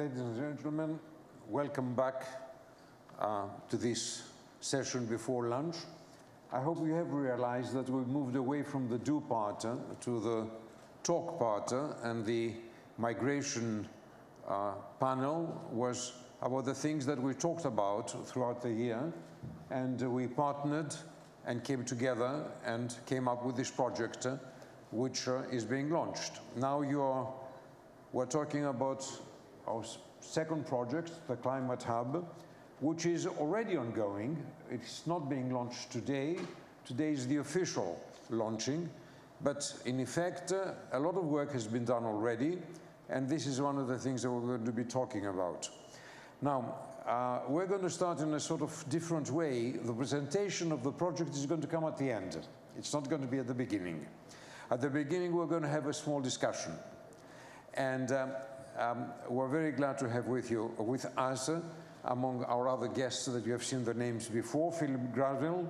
ladies and gentlemen, welcome back to this session before lunch. I hope you have realized that we've moved away from the do part to the talk part, and the migration panel was about the things that we talked about throughout the year, and we partnered and came together and came up with this project which is being launched. Now we're talking about our second project, the Climate Hub, which is already ongoing. It's not being launched today. Today is the official launching, but in effect, a lot of work has been done already, and this is one of the things that we're going to be talking about. Now, we're going to start in a sort of different way. The presentation of the project is going to come at the end. It's not going to be at the beginning. At the beginning, we're going to have a small discussion. And we're very glad to have with us, among our other guests that you have seen the names before, Philip Glanville,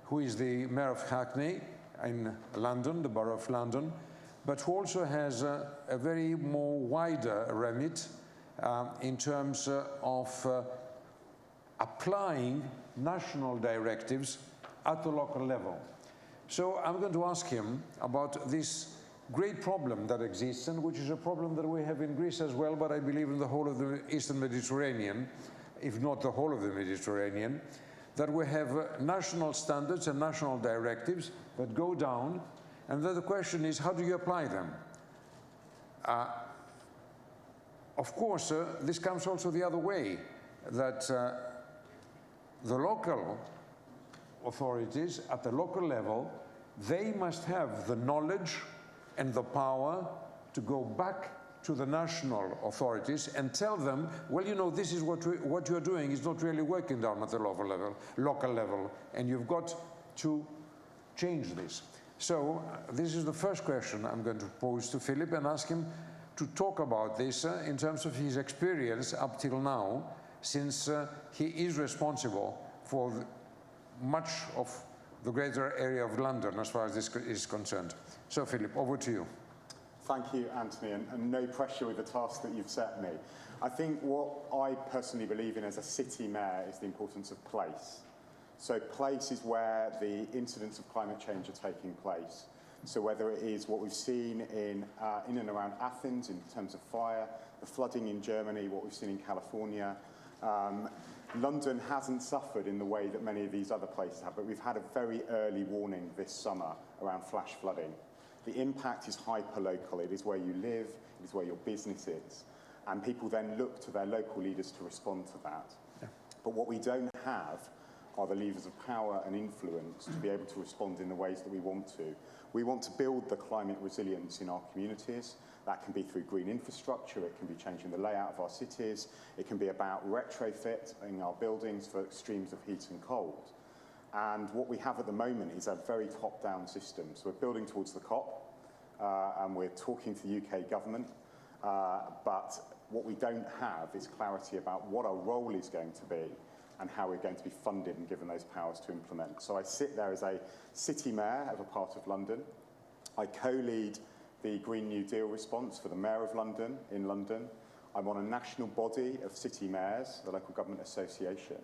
who is the Mayor of Hackney in London, the Borough of London, but who also has a very more wider remit in terms of applying national directives at the local level. So I'm going to ask him about this great problem that exists, and which is a problem that we have in Greece as well, but I believe in the whole of the Eastern Mediterranean, if not the whole of the Mediterranean, that we have national standards and national directives that go down, and then the question is, how do you apply them? Of course, this comes also the other way, that the local authorities at the local level, they must have the knowledge and the power to go back to the national authorities and tell them, well, you know, this is what you're doing is not really working down at the local level, and you've got to change this. So this is the first question I'm going to pose to Philip and ask him to talk about this in terms of his experience up till now, since he is responsible for much of the greater area of London as far as this is concerned. So, Philip, over to you. Thank you, Anthony, and no pressure with the task that you've set me. I think what I personally believe in as a city mayor is the importance of place. So place is where the incidents of climate change are taking place. So whether it is what we've seen in and around Athens in terms of fire, the flooding in Germany, what we've seen in California, London hasn't suffered in the way that many of these other places have, but we've had a very early warning this summer around flash flooding. The impact is hyper-local. It is where you live, it is where your business is, and people then look to their local leaders to respond to that. Yeah. But what we don't have are the levers of power and influence to be able to respond in the ways that we want to. We want to build the climate resilience in our communities. That can be through green infrastructure, it can be changing the layout of our cities, it can be about retrofitting our buildings for extremes of heat and cold. And what we have at the moment is a very top-down system. So we're building towards the COP, and we're talking to the UK government, but what we don't have is clarity about what our role is going to be and how we're going to be funded and given those powers to implement. So I sit there as a city mayor of a part of London. I co-lead the Green New Deal response for the Mayor of London in London. I'm on a national body of city mayors, the Local Government Association.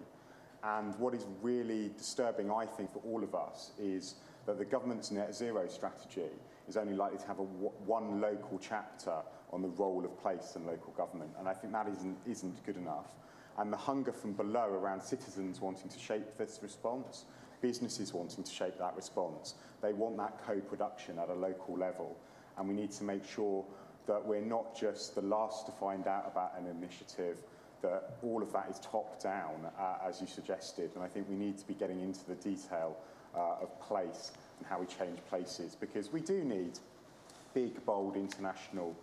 And what is really disturbing, I think, for all of us is that the government's net zero strategy is only likely to have one local chapter on the role of place and local government. And I think that isn't good enough. And the hunger from below around citizens wanting to shape this response, businesses wanting to shape that response, they want that co-production at a local level. And we need to make sure that we're not just the last to find out about an initiative, that all of that is top-down, as you suggested. And I think we need to be getting into the detail of place and how we change places, because we do need big, bold international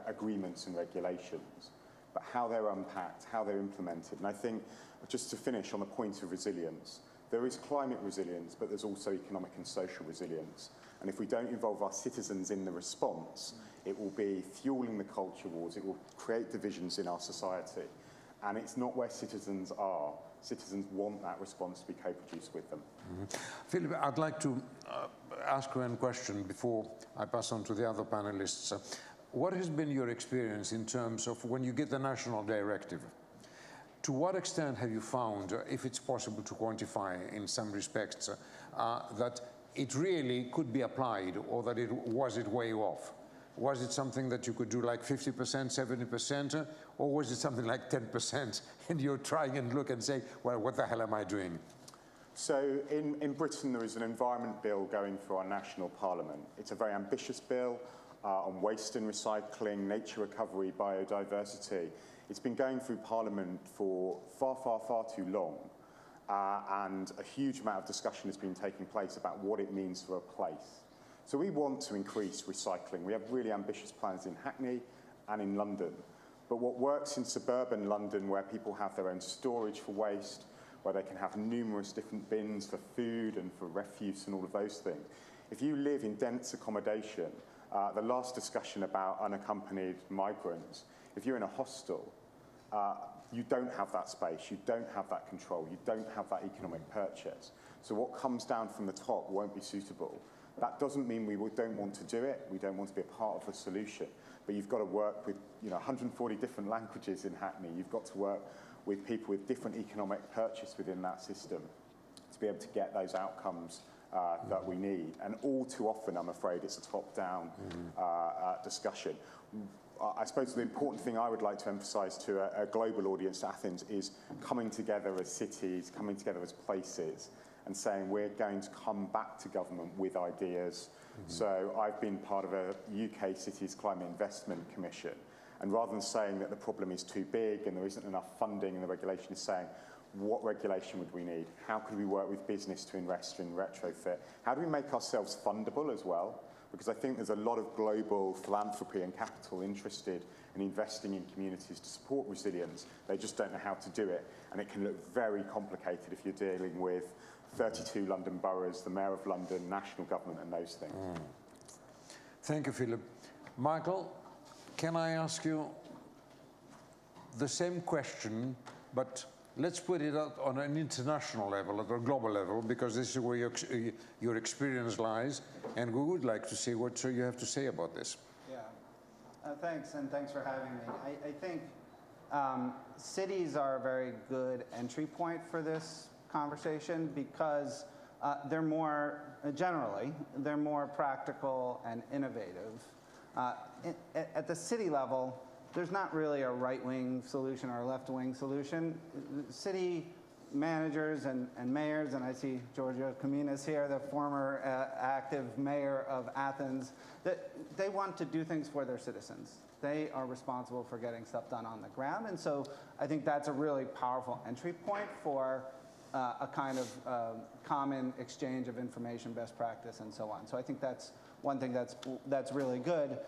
agreements and regulations, but how they're unpacked, how they're implemented. And I think, just to finish on the point of resilience, there is climate resilience, but there's also economic and social resilience. And if we don't involve our citizens in the response, it will be fueling the culture wars, it will create divisions in our society. And it's not where citizens are. Citizens want that response to be co-produced with them. Philip, I'd like to ask you one question before I pass on to the other panelists. what has been your experience in terms of when you get the national directive? To what extent have you found, if it's possible to quantify in some respects, that it really could be applied, or that it was way off? Was it something that you could do like 50%, 70%, or was it something like 10%, and you're trying and look and say, well, what the hell am I doing? So in Britain, there is an environment bill going through our national parliament. It's a very ambitious bill on waste and recycling, nature recovery, biodiversity. It's been going through Parliament for far, far, far too long, and a huge amount of discussion has been taking place about what it means for a place. So we want to increase recycling. We have really ambitious plans in Hackney and in London. But what works in suburban London, where people have their own storage for waste, where they can have numerous different bins for food and for refuse and all of those things. If you live in dense accommodation, the last discussion about unaccompanied migrants, if you're in a hostel, you don't have that space, you don't have that control, you don't have that economic purchase. So what comes down from the top won't be suitable. That doesn't mean we don't want to do it, we don't want to be a part of the solution, but you've got to work with 140 different languages in Hackney, you've got to work with people with different economic purchase within that system to be able to get those outcomes that we need. And all too often, I'm afraid, it's a top-down discussion. I suppose the important thing I would like to emphasise to a global audience to Athens is coming together as cities, coming together as places, and saying we're going to come back to government with ideas. So I've been part of a UK Cities Climate Investment Commission, and rather than saying that the problem is too big and there isn't enough funding and the regulation is saying, what regulation would we need? How could we work with business to invest in retrofit? How do we make ourselves fundable as well? Because I think there's a lot of global philanthropy and capital interested in investing in communities to support resilience. They just don't know how to do it. And it can look very complicated if you're dealing with 32 London boroughs, the Mayor of London, national government, and those things. Thank you, Philip. Michael, can I ask you the same question, but let's put it out on an international level, at a global level, because this is where your experience lies, and we would like to see what you have to say about this. Yeah, thanks, and thanks for having me. I think cities are a very good entry point for this conversation because they're more, generally, they're more practical and innovative. At the city level, there's not really a right-wing solution or a left-wing solution. City managers and mayors, and I see Giorgio Caminas here, the former active mayor of Athens, they want to do things for their citizens. They are responsible for getting stuff done on the ground, and so I think that's a really powerful entry point for a kind of common exchange of information, best practice, and so on. So I think that's one thing that's really good.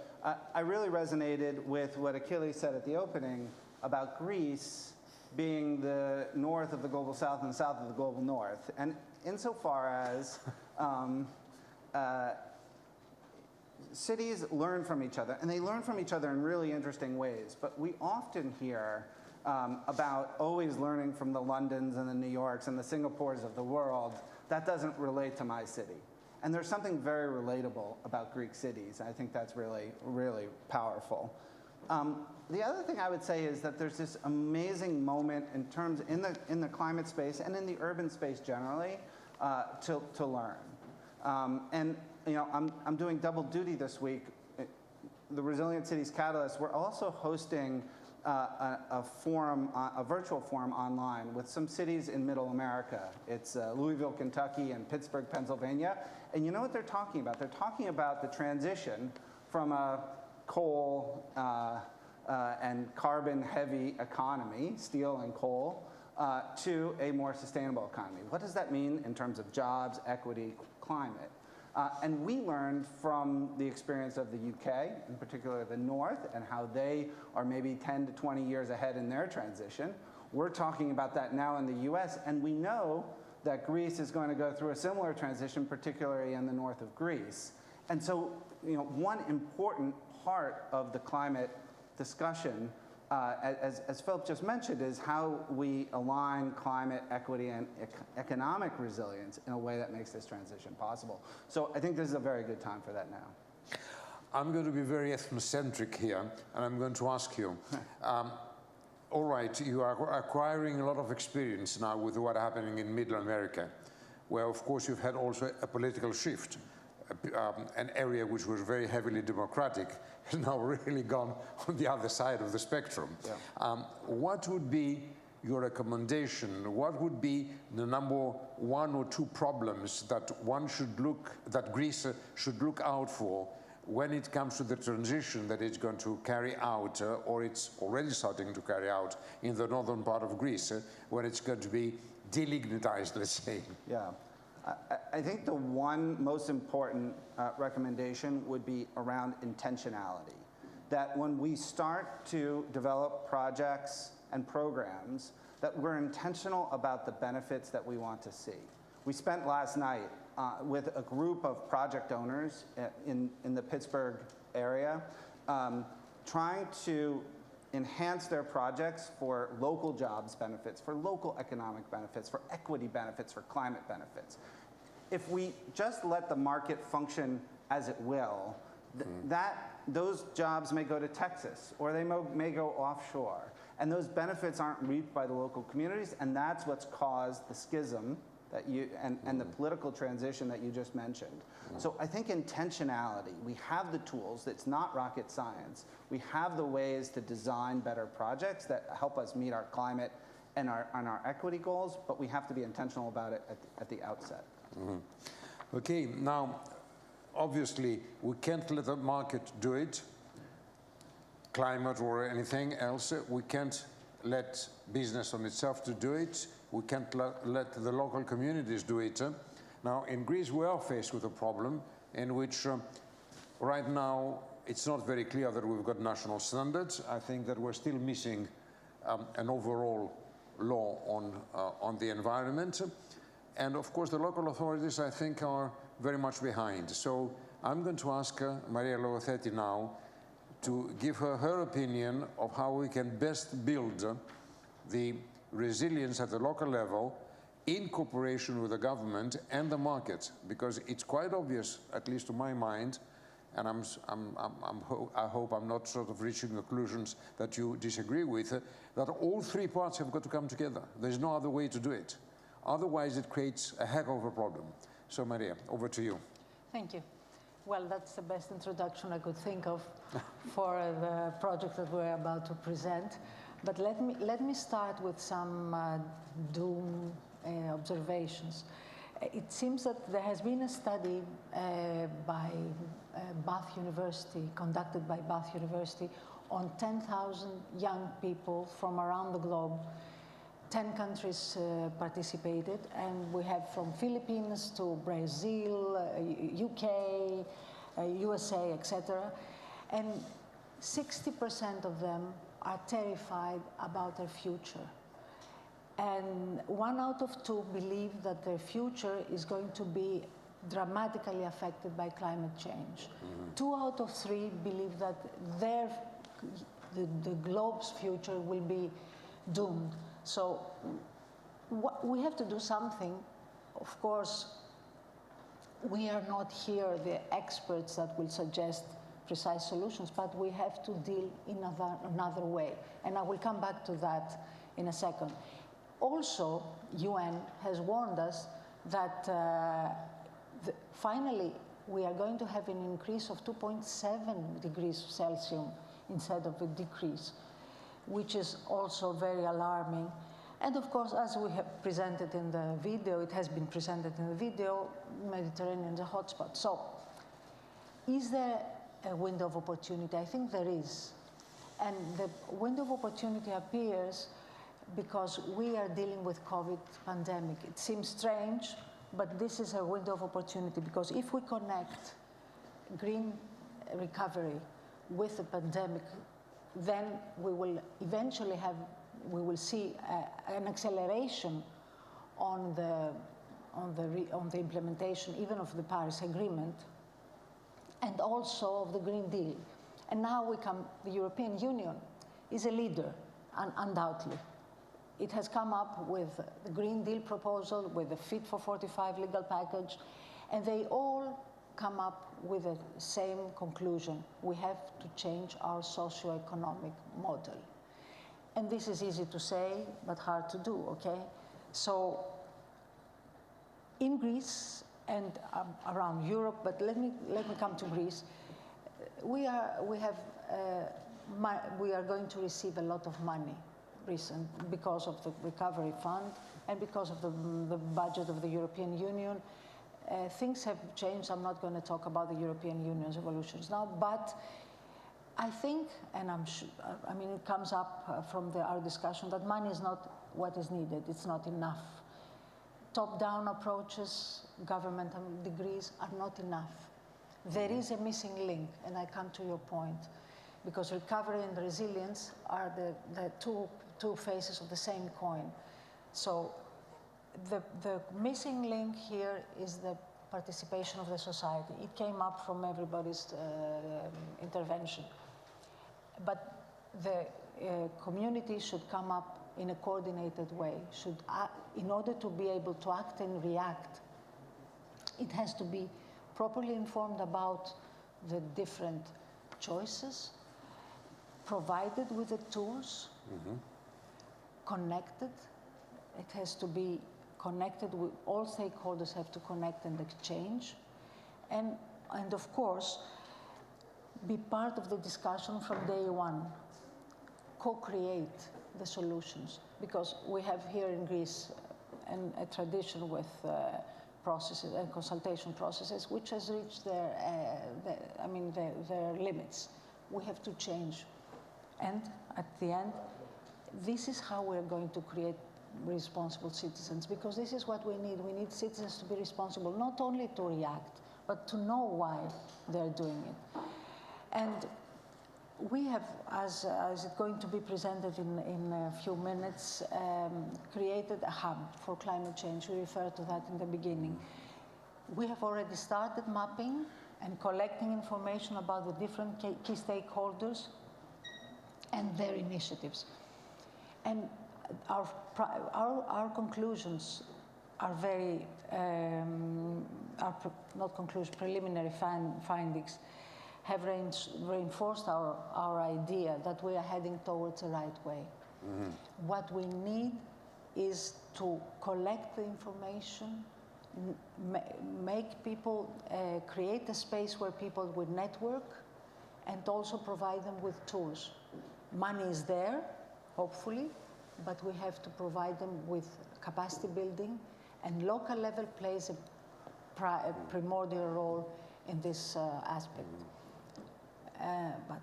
I really resonated with what Achilles said at the opening about Greece being the north of the global south and the south of the global north. And insofar as cities learn from each other, and they learn from each other in really interesting ways, but we often hear about always learning from the Londons and the New Yorks and the Singapores of the world. That doesn't relate to my city. And there's something very relatable about Greek cities. I think that's really, really powerful. The other thing I would say is that there's this amazing moment in terms in the climate space and in the urban space generally to learn. And I'm doing double duty this week. The Resilient Cities Catalyst, we're also hosting a forum, a virtual forum online with some cities in Middle America. It's Louisville, Kentucky, and Pittsburgh, Pennsylvania. And you know what they're talking about? They're talking about the transition from a coal and carbon-heavy economy, steel and coal, to a more sustainable economy. What does that mean in terms of jobs, equity, climate? And we learned from the experience of the UK, in particular the North, and how they are maybe 10 to 20 years ahead in their transition. We're talking about that now in the US, and we know that Greece is going to go through a similar transition, particularly in the north of Greece. And so, one important part of the climate discussion, as Philip just mentioned, is how we align climate equity and economic resilience in a way that makes this transition possible. So I think this is a very good time for that now. I'm going to be very ethnocentric here, and I'm going to ask you, all right, you are acquiring a lot of experience now with what's happening in Middle America, where of course you've had also a political shift. An area which was very heavily democratic has now really gone on the other side of the spectrum. Yeah. What would be your recommendation? What would be the number 1 or 2 problems that Greece should look out for when it comes to the transition that it's going to carry out, or it's already starting to carry out in the northern part of Greece, when it's going to be delignitized, let's say? Yeah. I think the one most important recommendation would be around intentionality. That when we start to develop projects and programs, that we're intentional about the benefits that we want to see. We spent last night with a group of project owners in the Pittsburgh area trying to enhance their projects for local jobs benefits, for local economic benefits, for equity benefits, for climate benefits. If we just let the market function as it will, those jobs may go to Texas, or they may go offshore. And those benefits aren't reaped by the local communities, and that's what's caused the schism that and the political transition that you just mentioned. So I think intentionality, we have the tools, it's not rocket science. We have the ways to design better projects that help us meet our climate and our equity goals, but we have to be intentional about it at the outset. Okay, now, obviously, we can't let the market do it, climate or anything else. We can't let business on itself to do it. We can't let the local communities do it. Now, in Greece, we are faced with a problem in which right now it's not very clear that we've got national standards. I think that we're still missing an overall law on the environment. And of course, the local authorities, I think, are very much behind. So I'm going to ask Maria Logotheti now to give her opinion of how we can best build the resilience at the local level in cooperation with the government and the market, because it's quite obvious, at least to my mind, and I hope I'm not sort of reaching conclusions that you disagree with, that all 3 parts have got to come together. There's no other way to do it. Otherwise, it creates a heck of a problem. So, Maria, over to you. Thank you. Well, that's the best introduction I could think of for the project that we're about to present. But let me start with some doom observations. It seems that there has been a study by Bath University, conducted by Bath University, on 10,000 young people from around the globe. 10 countries participated, and we have from Philippines to Brazil, UK, USA, etc. And 60% of them are terrified about their future. And 1 out of 2 believe that their future is going to be dramatically affected by climate change. 2 out of 3 believe that the globe's future will be doomed. So we have to do something. Of course, we are not here the experts that will suggest precise solutions, but we have to deal in another way. And I will come back to that in a second. Also, UN has warned us that finally we are going to have an increase of 2.7 degrees Celsius instead of a decrease, which is also very alarming. And of course, as we have presented in the video, it has been presented in the video, Mediterranean is a hotspot. So, is there a window of opportunity? I think there is. And the window of opportunity appears because we are dealing with COVID pandemic. It seems strange, but this is a window of opportunity, because if we connect green recovery with the pandemic, then we will eventually see an acceleration on the implementation even of the Paris Agreement and also of the Green Deal. And now the European Union is a leader, undoubtedly. It has come up with the Green Deal proposal, with the Fit for 45 legal package, and they all come up with the same conclusion. We have to change our socio-economic model. And this is easy to say, but hard to do, okay? So in Greece and around Europe, but let me come to Greece. We are going to receive a lot of money because of the recovery fund and because of the budget of the European Union. Things have changed. I'm not going to talk about the European Union's evolutions now, but I think, and I'm sure, I mean, it comes up from our discussion that money is not what is needed. It's not enough. Top-down approaches, governmental degrees are not enough. There is a missing link, and I come to your point, because recovery and resilience are the two faces of the same coin. So the missing link here is the participation of the society. It came up from everybody's intervention. But the community should come up in a coordinated way. In order to be able to act and react, it has to be properly informed about the different choices, provided with the tools, connected. It has to be connected with all stakeholders have to connect and exchange, and of course, be part of the discussion from day one. Co-create the solutions, because we have here in Greece a tradition with processes and consultation processes which has reached their limits. We have to change, and at the end, this is how we're going to create responsible citizens, because this is what we need. We need citizens to be responsible, not only to react, but to know why they're doing it. And we have, as it's going to be presented in a few minutes, created a hub for climate change. We referred to that in the beginning. We have already started mapping and collecting information about the different key stakeholders and their initiatives. And our conclusions are very, preliminary findings have reinforced our idea that we are heading towards the right way. What we need is to collect the information, make people, create a space where people would network, and also provide them with tools. Money is there, hopefully, but we have to provide them with capacity building, and local level plays a primordial role in this aspect. But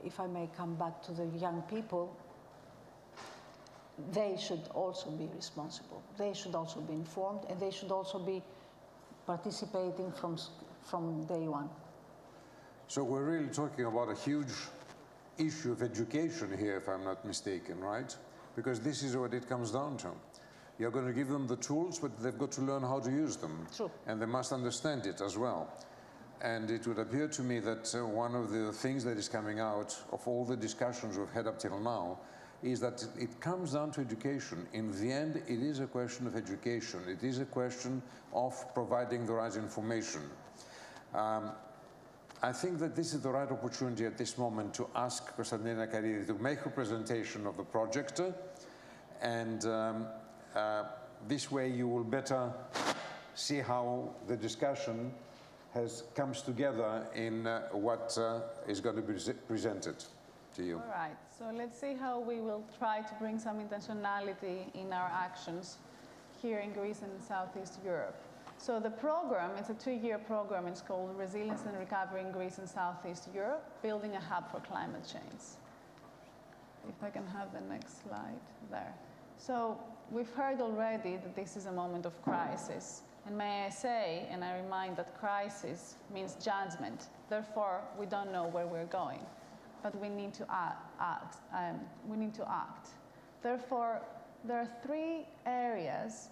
if I may come back to the young people, they should also be responsible. They should also be informed, and they should also be participating from day one. So we're really talking about a huge issue of education here, if I'm not mistaken, right? Because this is what it comes down to. You're going to give them the tools, but they've got to learn how to use them. True. And they must understand it as well. And it would appear to me that one of the things that is coming out of all the discussions we've had up till now is that it comes down to education. In the end, it is a question of education. It is a question of providing the right information. I think that this is the right opportunity at this moment to ask Konstantina Karidis to make a presentation of the project, and this way you will better see how the discussion comes together in what is going to be presented to you. All right, so let's see how we will try to bring some intentionality in our actions here in Greece and in Southeast Europe. So the program, it's a 2-year program. It's called Resilience and Recovery in Greece and Southeast Europe, Building a Hub for Climate Change. If I can have the next slide there. So we've heard already that this is a moment of crisis. And may I say, and I remind that crisis means judgment. Therefore, we don't know where we're going, but we need to act. We need to act. Therefore, there are 3 areas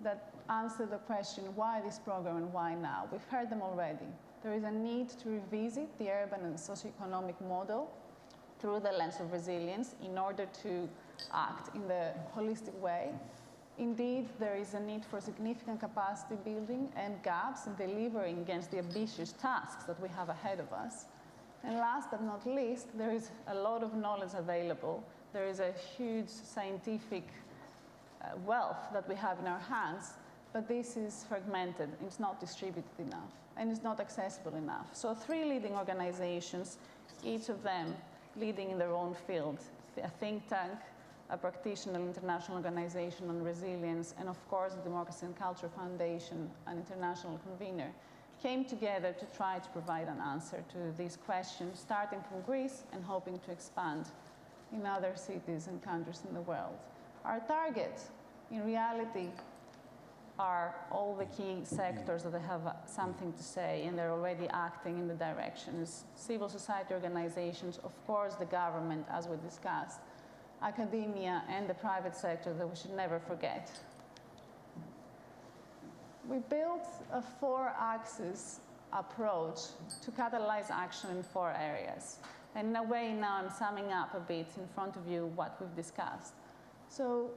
that answer the question, why this program and why now? We've heard them already. There is a need to revisit the urban and socioeconomic model through the lens of resilience in order to act in the holistic way. Indeed, there is a need for significant capacity building and gaps in delivering against the ambitious tasks that we have ahead of us. And last but not least, there is a lot of knowledge available. There is a huge scientific wealth that we have in our hands, but this is fragmented. It's not distributed enough, and it's not accessible enough. So 3 leading organizations, each of them leading in their own field, a think tank, a practitioner international organization on resilience, and of course the Democracy and Culture Foundation, an international convener, came together to try to provide an answer to these questions, starting from Greece and hoping to expand in other cities and countries in the world. Our target, in reality, are all the key sectors that have something to say, and they're already acting in the directions. Civil society organizations, of course the government, as we discussed, academia, and the private sector that we should never forget. We built a 4-axis approach to catalyze action in 4 areas. And in a way, now I'm summing up a bit in front of you what we've discussed. So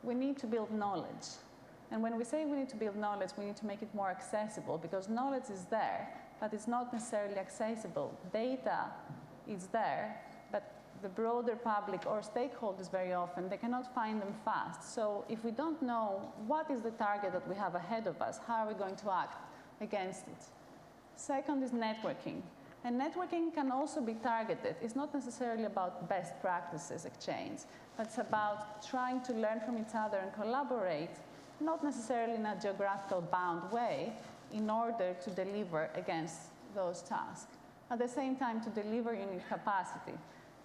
we need to build knowledge. And when we say we need to build knowledge, we need to make it more accessible, because knowledge is there, but it's not necessarily accessible. Data is there, but the broader public or stakeholders very often, they cannot find them fast. So if we don't know what is the target that we have ahead of us, how are we going to act against it? Second is networking. And networking can also be targeted. It's not necessarily about best practices exchange, but it's about trying to learn from each other and collaborate, not necessarily in a geographical bound way, in order to deliver against those tasks. At the same time, to deliver, you need capacity.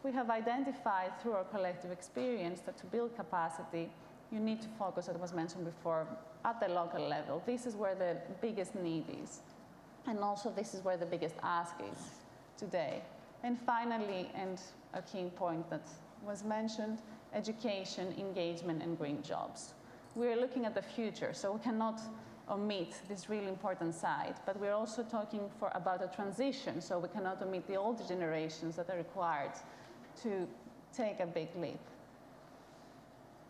We have identified through our collective experience that to build capacity, you need to focus, as was mentioned before, at the local level. This is where the biggest need is. And also this is where the biggest ask is today. And finally, and a key point that was mentioned, education, engagement, and green jobs. We're looking at the future, so we cannot omit this really important side, but we're also talking about a transition, so we cannot omit the older generations that are required to take a big leap.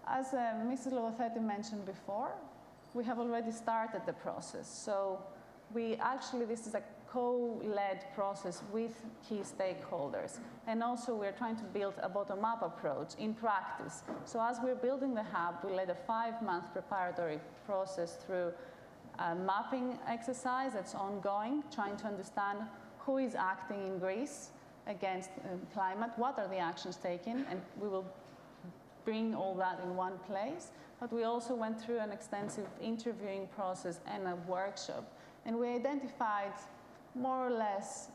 As Mrs. Logotheti mentioned before, we have already started the process. So this is a co-led process with key stakeholders. And also we're trying to build a bottom-up approach in practice. So as we're building the hub, we led a 5-month preparatory process through a mapping exercise that's ongoing, trying to understand who is acting in Greece against climate, what are the actions taken, and we will bring all that in one place. But we also went through an extensive interviewing process and a workshop, and we identified more or less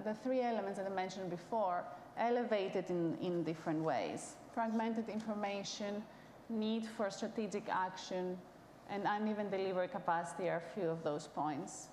the 3 elements that I mentioned before, elevated in different ways. Fragmented information, need for strategic action, and uneven delivery capacity are a few of those points.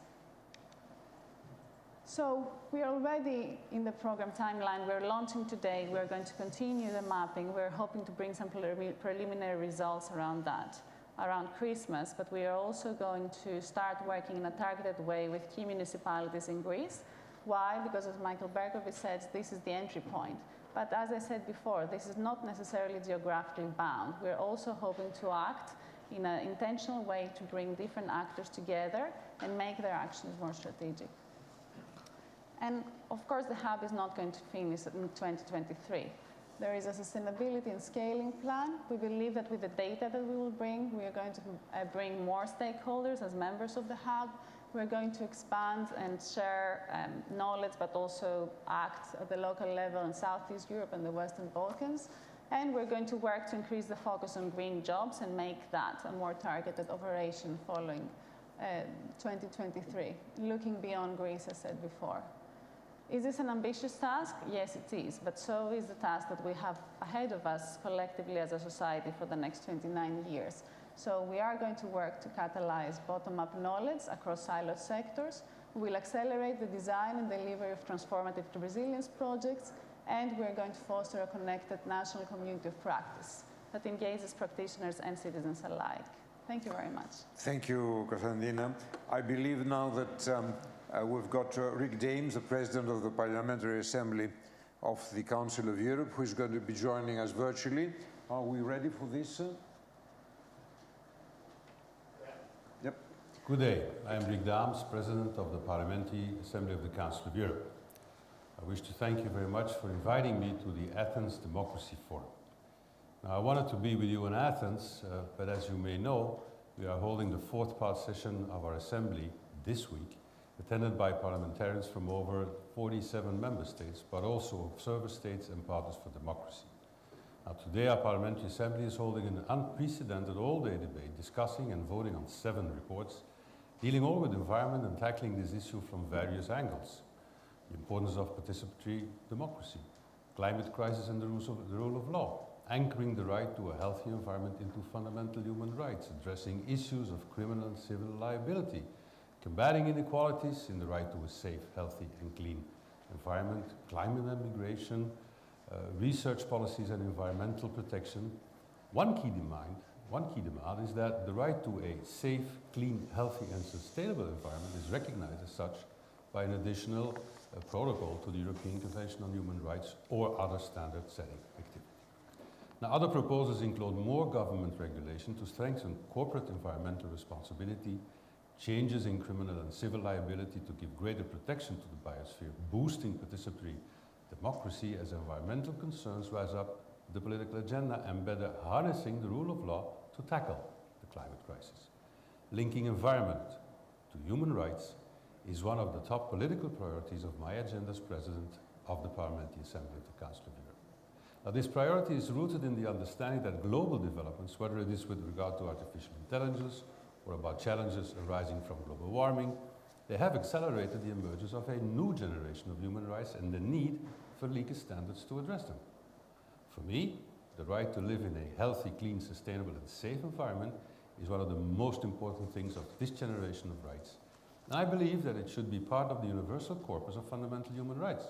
So we are already in the program timeline. We're launching today. We're going to continue the mapping. We're hoping to bring some preliminary results around that, around Christmas, but we are also going to start working in a targeted way with key municipalities in Greece. Why? Because as Michael Berkowitz said, this is the entry point. But as I said before, this is not necessarily geographically bound. We're also hoping to act in an intentional way to bring different actors together and make their actions more strategic. And of course, the hub is not going to finish in 2023. There is a sustainability and scaling plan. We believe that with the data that we will bring, we are going to bring more stakeholders as members of the hub. We're going to expand and share knowledge, but also act at the local level in Southeast Europe and the Western Balkans. And we're going to work to increase the focus on green jobs and make that a more targeted operation following 2023, looking beyond Greece, as said before. Is this an ambitious task? Yes, it is, but so is the task that we have ahead of us collectively as a society for the next 29 years. So we are going to work to catalyze bottom-up knowledge across siloed sectors. We will accelerate the design and delivery of transformative resilience projects, and we're going to foster a connected national community of practice that engages practitioners and citizens alike. Thank you very much. Thank you, Konstantina. I believe now that we've got Rick Daems, the President of the Parliamentary Assembly of the Council of Europe, who is going to be joining us virtually. Are we ready for this? Good day. I am Daems, President of the Parliamentary Assembly of the Council of Europe. I wish to thank you very much for inviting me to the Athens Democracy Forum. Now, I wanted to be with you in Athens, but as you may know, we are holding the fourth part session of our Assembly this week, attended by parliamentarians from over 47 member states, but also observer states and partners for democracy. Now, today our Parliamentary Assembly is holding an unprecedented all-day debate, discussing and voting on 7 reports, dealing all with environment and tackling this issue from various angles. The importance of participatory democracy, climate crisis and the rule of law, anchoring the right to a healthy environment into fundamental human rights, addressing issues of criminal and civil liability, combating inequalities in the right to a safe, healthy and clean environment, climate and migration, research policies and environmental protection. One key demand is that the right to a safe, clean, healthy and sustainable environment is recognized as such by an additional protocol to the European Convention on Human Rights or other standard-setting activity. Now, other proposals include more government regulation to strengthen corporate environmental responsibility, changes in criminal and civil liability to give greater protection to the biosphere, boosting participatory democracy as environmental concerns rise up the political agenda, and better harnessing the rule of law to tackle the climate crisis. Linking environment to human rights is one of the top political priorities of my agenda as President of the Parliamentary Assembly of the Council of Europe. Now, this priority is rooted in the understanding that global developments, whether it is with regard to artificial intelligence or about challenges arising from global warming, they have accelerated the emergence of a new generation of human rights and the need for legal standards to address them. For me, the right to live in a healthy, clean, sustainable and safe environment is one of the most important things of this generation of rights. And I believe that it should be part of the universal corpus of fundamental human rights.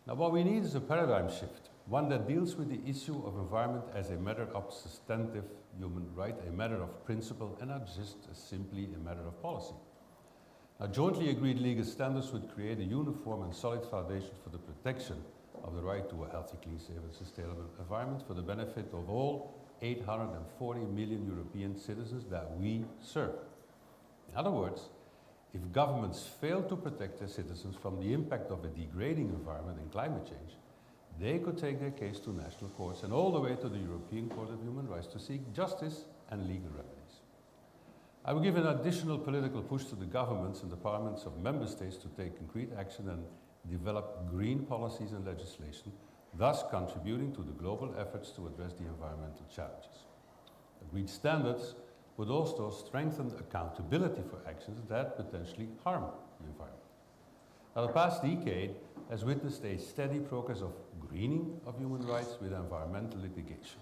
Now, what we need is a paradigm shift, one that deals with the issue of environment as a matter of substantive human right, a matter of principle, and not just simply a matter of policy. Now, jointly agreed legal standards would create a uniform and solid foundation for the protection of the right to a healthy, clean, safe and sustainable environment for the benefit of all 840 million European citizens that we serve. In other words, if governments fail to protect their citizens from the impact of a degrading environment and climate change, they could take their case to national courts and all the way to the European Court of Human Rights to seek justice and legal remedies. I will give an additional political push to the governments and the parliaments of member states to take concrete action and develop green policies and legislation, thus contributing to the global efforts to address the environmental challenges. Agreed standards would also strengthen accountability for actions that potentially harm the environment. Now, the past decade has witnessed a steady progress of greening of human rights with environmental litigation.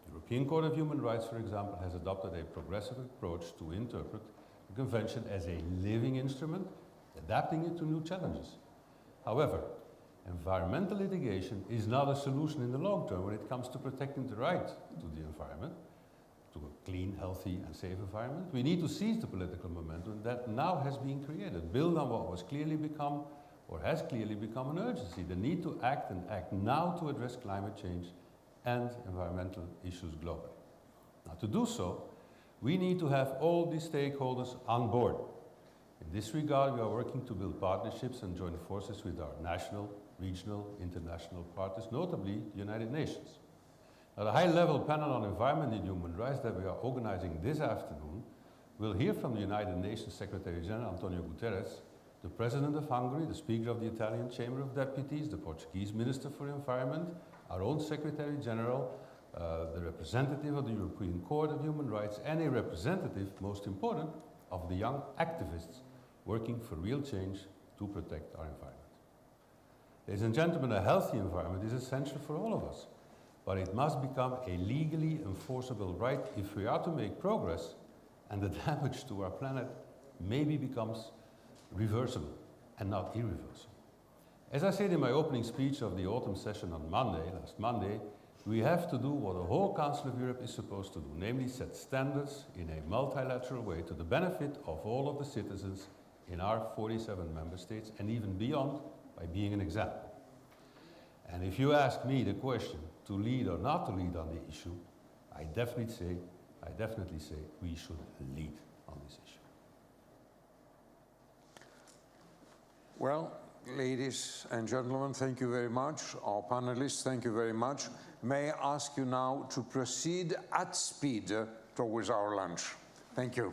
The European Court of Human Rights, for example, has adopted a progressive approach to interpret the Convention as a living instrument, adapting it to new challenges. However, environmental litigation is not a solution in the long term when it comes to protecting the right to the environment, to a clean, healthy and safe environment. We need to seize the political momentum that now has been created, build on what was clearly become or has clearly become an urgency, the need to act and act now to address climate change and environmental issues globally. Now, to do so, we need to have all the stakeholders on board. In this regard, we are working to build partnerships and join forces with our national, regional, international partners, notably the United Nations. Now, the high-level panel on environment and human rights that we are organizing this afternoon will hear from the United Nations Secretary General Antonio Guterres, the President of Hungary, the Speaker of the Italian Chamber of Deputies, the Portuguese Minister for Environment, our own Secretary General, the representative of the European Court of Human Rights, and a representative, most important, of the young activists working for real change to protect our environment. Ladies and gentlemen, a healthy environment is essential for all of us, but it must become a legally enforceable right if we are to make progress and the damage to our planet maybe becomes reversible and not irreversible. As I said in my opening speech of the autumn session on last Monday, we have to do what the whole Council of Europe is supposed to do, namely set standards in a multilateral way to the benefit of all of the citizens in our 47 member states and even beyond by being an example. And if you ask me the question to lead or not to lead on the issue, I definitely say we should lead on this issue. Well, ladies and gentlemen, thank you very much. Our panelists, thank you very much. May I ask you now to proceed at speed towards our lunch. Thank you.